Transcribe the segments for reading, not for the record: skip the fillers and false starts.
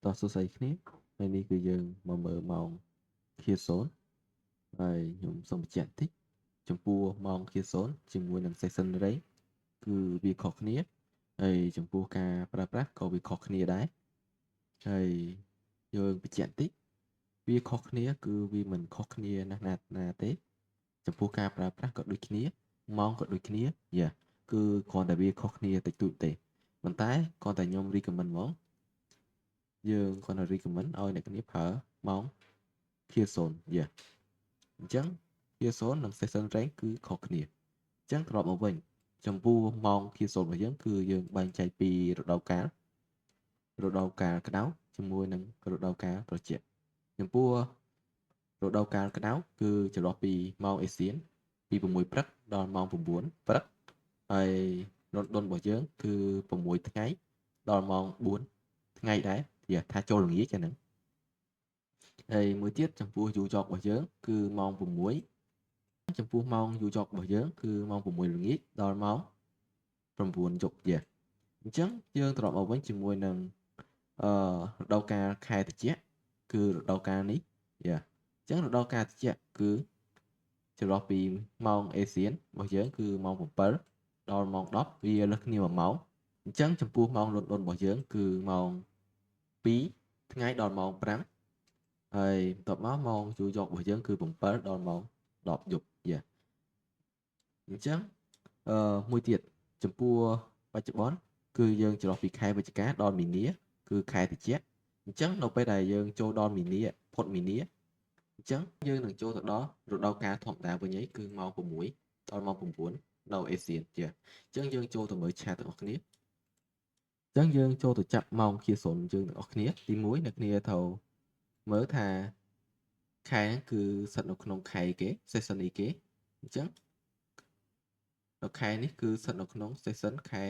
តោះសួស្តីគ្នាថ្ងៃនេះគឺយើងមកមើលម៉ោងឃាសូនហើយខ្ញុំសូមបញ្ជាក់បន្តិចចំពោះម៉ោងឃាសូនជាមួយនឹង session range គឺវាខុសគ្នាហើយចំពោះការប្រើប្រាស់ក៏វាខុសគ្នាដែរហើយយើងបញ្ជាក់បន្តិចវាខុសគ្នាគឺវាមិនខុសគ្នាណាទេចំពោះការប្រើប្រាស់ក៏ដូចគ្នាម៉ោងក៏ដូចគ្នាយ៉ាគឺគ្រាន់តែវាខុសគ្នាតិចតួចទេប៉ុន្តែគ្រាន់តែខ្ញុំ recommend ហ្មងយើងគ្រាន់តែ recommend ឲ្យអ្នកគ្នាប្រើម៉ោង Pearson យ៉ាអញ្ចឹង Pearson និង Session Range គឺខុសគ្នាអញ្ចឹងត្រឡប់មកវិញចំពោះម៉ោង Pearson របស់យើងគឺយើងបែងចែកពីរដូវកាលក្តៅជាមួយនឹងរដូវកាលត្រជាក់ចំពោះរដូវកាលក្តៅគឺចន្លោះពីម៉ោង ASEAN ពី6ព្រឹកដល់ម៉ោង9ព្រឹកហើយលន់ដុនរបស់យើងគឺ6ថ្ងៃដល់ម៉ោង4ថ្ងៃដែរវាថាចូលល្ងាចអាហ្នឹងហើយមួយទៀតចំពោះយូយ៉ករបស់យើងគឺម៉ោង6ចំពោះម៉ោងយូយ៉ករបស់យើងគឺម៉ោង6ល្ងាចដល់ម៉ោង9យប់យ៉ាអញ្ចឹងយើងត្រឡប់មកវិញជាមួយនឹងរដូវកាលខែត្រជាក់គឺរដូវកាលនេះយ៉ាអញ្ចឹងរដូវកាលត្រជាក់គឺចន្លោះពីម៉ោង ASEAN របស់យើងគឺម៉ោង7ដល់ម៉ោង10វាលើសគ្នា1ម៉ោងអញ្ចឹងចំពោះម៉ោងលន់ដុនរបស់យើងគឺម៉ោង2ថ្ងៃដល់ម៉ោង5ហើយបន្ទាប់មកម៉ោងយូយ៉ករបស់យើងគឺ7ដល់ម៉ោង10យប់យ៉ាអញ្ចឹងមួយទៀតចំពោះបច្ចុប្បន្នគឺយើងចន្លោះពីខែវិច្ឆិកាដល់មីនាគឺខែត្រជាក់អញ្ចឹងនៅពេលដែលយើងចូលដល់មីនាផុតមីនាអញ្ចឹងយើងនឹងចូលទៅដល់រដូវកាលធម្មតាវិញហើយគឺម៉ោង6ដល់ម៉ោង9នៅអេសៀនចាអញ្ចឹងយើងចូលទៅមើលឆាតទាំងអស់គ្នាអញ្ចឹងយើងចូលទៅចាប់ម៉ោងឃាសូនយើងទាំងអស់គ្នាទី1អ្នកគ្នាត្រូវមើលថាខែគឺស្ថិតនៅក្នុងខែគេ session អីគេអញ្ចឹងនៅខែនេះគឺស្ថិតនៅក្នុង session ខែ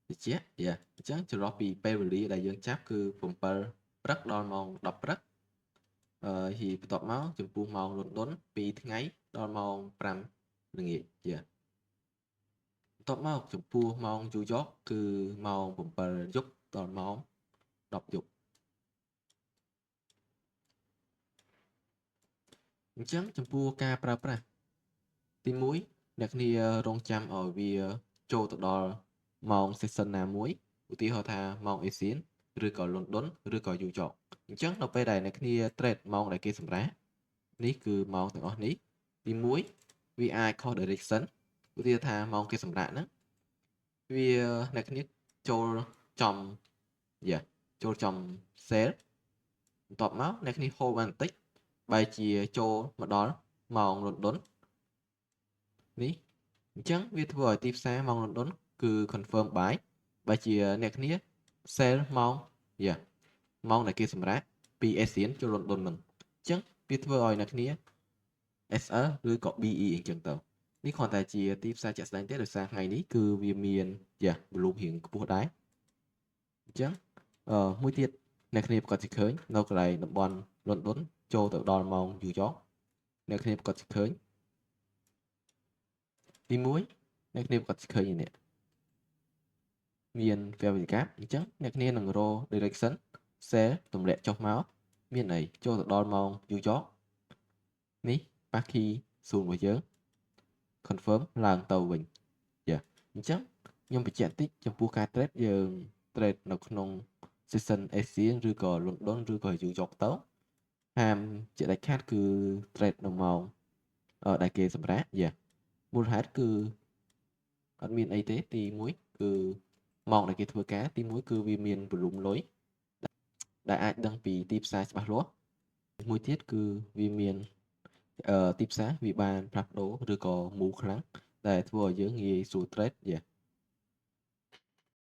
ត្រជាក់យ៉ាអញ្ចឹងចន្លោះពីពេលវេលាដែលយើងចាប់គឺ7ព្រឹកដល់ម៉ោង10ព្រឹកហើយបន្ទាប់មកចំពោះម៉ោងលន់ដុន2ថ្ងៃដល់ម៉ោង5ល្ងាចយ៉ាបន្ទាប់មកចំពោះម៉ោងយូយ៉កគឺម៉ោង7យប់ដល់ម៉ោង10យប់អញ្ចឹងចំពោះការប្រើប្រាស់ទី1អ្នកគ្នារងចាំឲ្យវាចូលទៅដល់ម៉ោង session ណាមួយឧទាហរណ៍ថាម៉ោង ASEAN ឬក៏ London ឬក៏ New York អញ្ចឹងនៅពេលដែលអ្នកគ្នា trade ម៉ោងដែលគេសម្រាប់នេះគឺម៉ោងទាំងអស់នេះទី1វាអាចខុស direction ឧទាហរណ៍ថាម៉ោងគេសម្រាប់ហ្នឹងវាអ្នកគ្នាចូលចំយ៉ាចូលចំ sale បន្ទាប់មកអ្នកគ្នា hold បានបន្តិចបែរជាចូលមកដល់ម៉ោង London នេះអញ្ចឹងវាធ្វើឲ្យទីផ្សារម៉ោង London គឺ confirm buy បែរជាអ្នកគ្នា sell ម៉ោងយ៉ាម៉ោងដែលគេសម្រាប់ពី ASEAN ចូល London នឹងអញ្ចឹងវាធ្វើឲ្យអ្នកគ្នា SL ឬក៏ BE អញ្ចឹងទៅនេះគ្រាន់តែជាទីផ្សារជាក់ស្ដែងទេដោយសារថ្ងៃនេះគឺវាមានយ៉ា volume រៀងខ្ពស់ដែរអញ្ចឹងមួយទៀតអ្នកគ្នាប្រកាសជាឃើញនៅកន្លែងតំបន់ London ចូលទៅដល់ម៉ោង New York អ្នកគ្នាប្រកាសជាឃើញទី1អ្នកគ្នាប្រកាសជាឃើញនេះមាន fair gap អញ្ចឹងអ្នកគ្នានឹងរក direction sell ទម្លាក់ចុះមកមានអីចូលទៅដល់ម៉ោង New York នេះ Paki 0របស់យើង confirm ឡើងទៅវិញយ៉ាអញ្ចឹងខ្ញុំបញ្ជាក់តិចចំពោះការ trade យើង trade នៅក្នុង session ASEAN ឬក៏ London ឬក៏ New York ទៅហាមជាដាច់ខាតគឺ trade នៅម៉ោងដែលគេសម្រាប់យ៉ាមូលហេតុគឺអត់មានអីទេទី1គឺម៉ោងដែលគេធ្វើការទី1គឺវាមាន volume លុយដែលអាចដឹងពីទីផ្សារច្បាស់លាស់មួយទៀតគឺវាមានទីផ្សារវាបានផ្លាស់ប្ដូរឬក៏ move ខ្លាំងដែលធ្វើឲ្យយើងងាយស្រួល trade យ៉ា